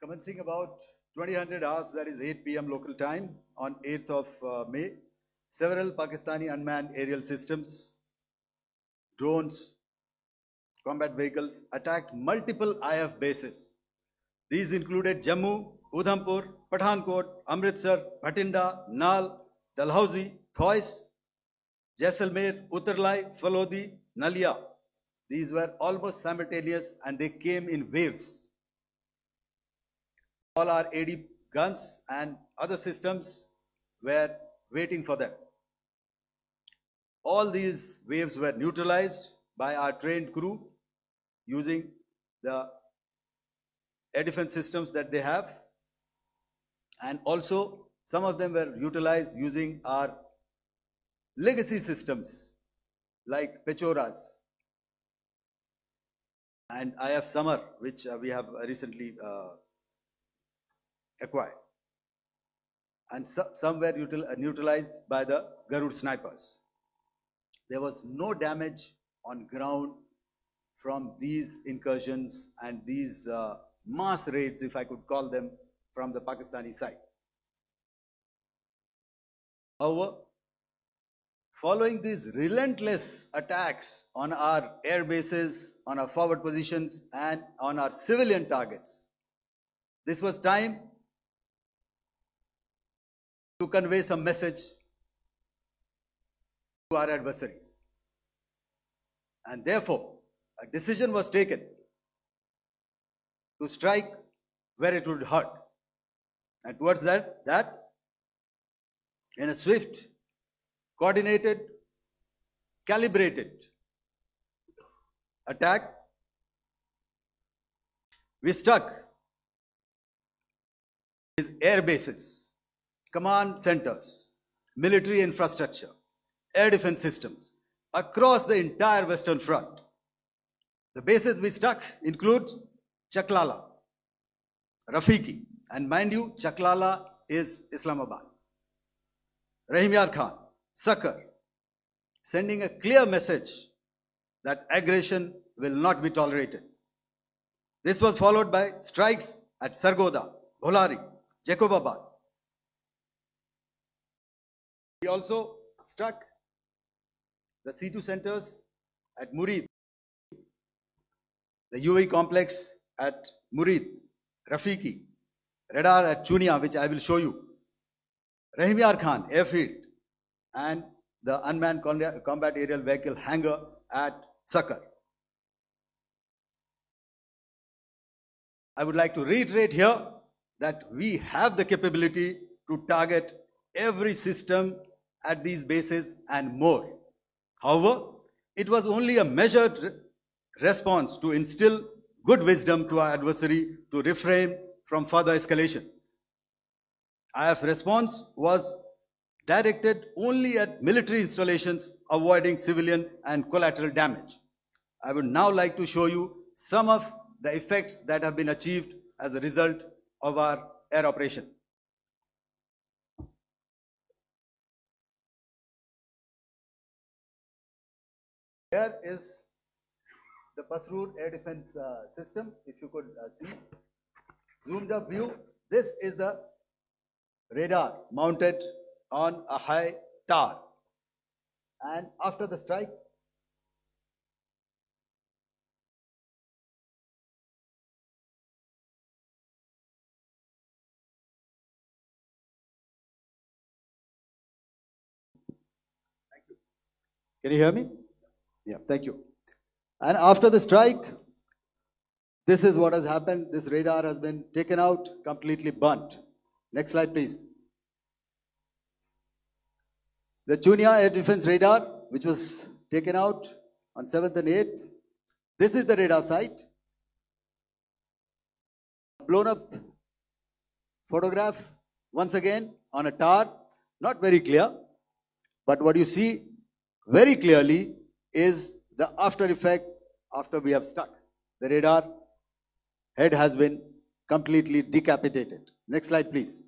Commencing about 2000 hours, that is 8 p.m. local time, on 8th of May, several Pakistani unmanned aerial systems, drones, combat vehicles attacked multiple IF bases. These included Jammu, Udhampur, Pathankot, Amritsar, Bhatinda, Nal, Dalhousie, Thois, Jaisalmer, Uttarlai, Falodi, Nalia. These were almost simultaneous and they came in waves. All our AD guns and other systems were waiting for them. All these waves were neutralized by our trained crew using the air defense systems that they have, and also some of them were utilized using our legacy systems like Pechoras and IF Summer, which we have recently acquired, and some were neutralized by the Garud snipers. There was no damage on ground from these incursions and these mass raids, if I could call them, from the Pakistani side. However, following these relentless attacks on our air bases, on our forward positions, and on our civilian targets, this was time to convey some message to our adversaries. And therefore, a decision was taken to strike where it would hurt. And towards that in a swift, coordinated, calibrated attack, we struck his air bases, command centers, military infrastructure, air defense systems across the entire Western Front. The bases we struck include Chaklala, Rafiki, and mind you, Chaklala is Islamabad, Rahim Yar Khan, Sakar, sending a clear message that aggression will not be tolerated. This was followed by strikes at Sargoda, Bholari, Jacobabad. We also struck the C2 centers at Murid, the UAE complex at Murid, Rafiki, radar at Chunia, which I will show you, Rahim Yar Khan airfield, and the unmanned combat aerial vehicle hangar at Sakar. I would like to reiterate here that we have the capability to target every system at these bases and more. However, it was only a measured response to instill good wisdom to our adversary to refrain from further escalation. IF response was directed only at military installations, avoiding civilian and collateral damage. I would now like to show you some of the effects that have been achieved as a result of our air operation. Here is the Pasroor air defense system, if you could see. Zoomed up view. This is the radar mounted on a high tower. And after the strike, thank you. Can you hear me? Yeah, thank you. And after the strike, this is what has happened. This radar has been taken out, completely burnt. Next slide, please. The Chunia air defense radar, which was taken out on 7th and 8th. This is the radar site. Blown up photograph, once again, on a tower. Not very clear, but what you see very clearly is the after effect after we have struck. The radar head has been completely decapitated. Next slide, please.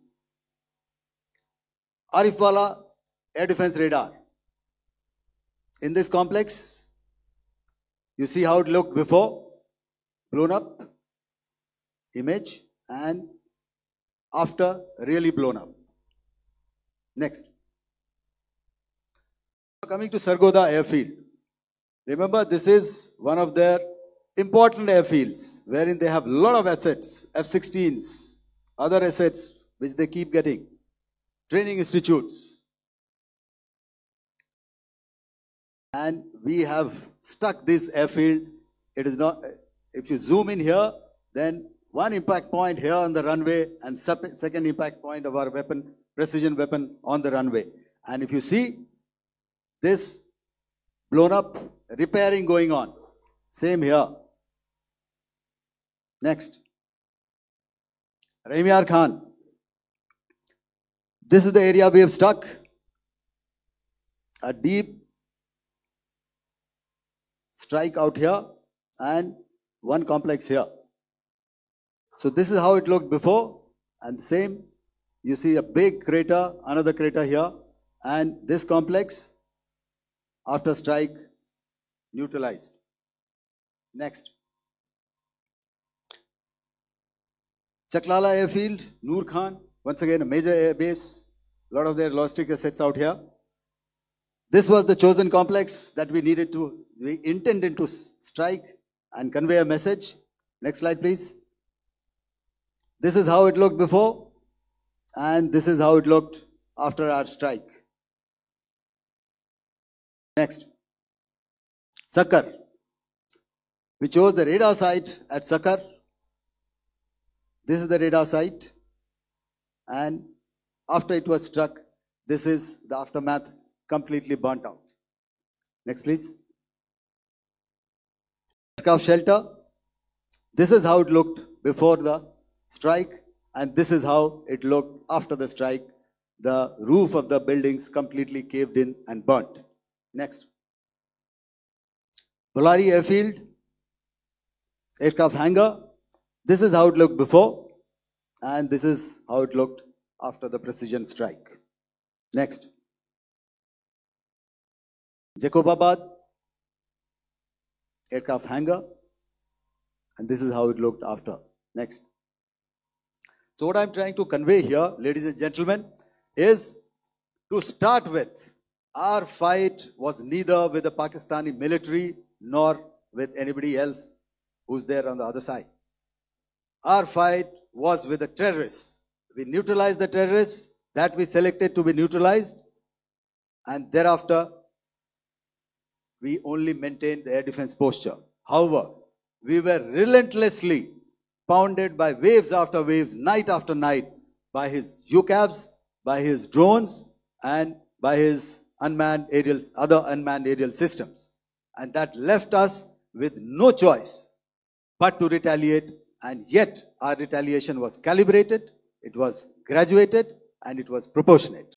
Arifwala air defense radar. In this complex, you see how it looked before, blown up image, and after really blown up. Next. Coming to Sargodha airfield. Remember, this is one of their important airfields wherein they have a lot of assets, F-16s, other assets which they keep getting, training institutes. And we have stuck this airfield. It is not, if you zoom in here, then one impact point here on the runway and second impact point of our weapon, precision weapon on the runway. And if you see this blown up, repairing going on. Same here. Next. Rahimyar Khan. This is the area we have stuck. A deep strike out here and one complex here. So this is how it looked before, and same, you see a big crater, another crater here, and this complex after strike neutralized. Next. Chaklala airfield, Noor Khan, once again a major air base, a lot of their logistic assets out here. This was the chosen complex that we intended to strike and convey a message. Next slide, please. This is how it looked before, and this is how it looked after our strike. Next. Sakar. We chose the radar site at Sakar. This is the radar site, and after it was struck, this is the aftermath, completely burnt out. Next, please. Aircraft shelter. This is how it looked before the strike, and this is how it looked after the strike. The roof of the buildings completely caved in and burnt. Next. Bolari airfield, aircraft hangar. This is how it looked before, and this is how it looked after the precision strike. Next. Jacobabad, aircraft hangar, and this is how it looked after. Next. So what I'm trying to convey here, ladies and gentlemen, is to start with, our fight was neither with the Pakistani military nor with anybody else who's there on the other side. Our fight was with the terrorists. We neutralized the terrorists that we selected to be neutralized, and thereafter we only maintained the air defense posture. However, we were relentlessly pounded by waves after waves, night after night, by his UCAVs, by his drones, and by his other unmanned aerial systems. And that left us with no choice but to retaliate, and yet our retaliation was calibrated, it was graduated, and it was proportionate.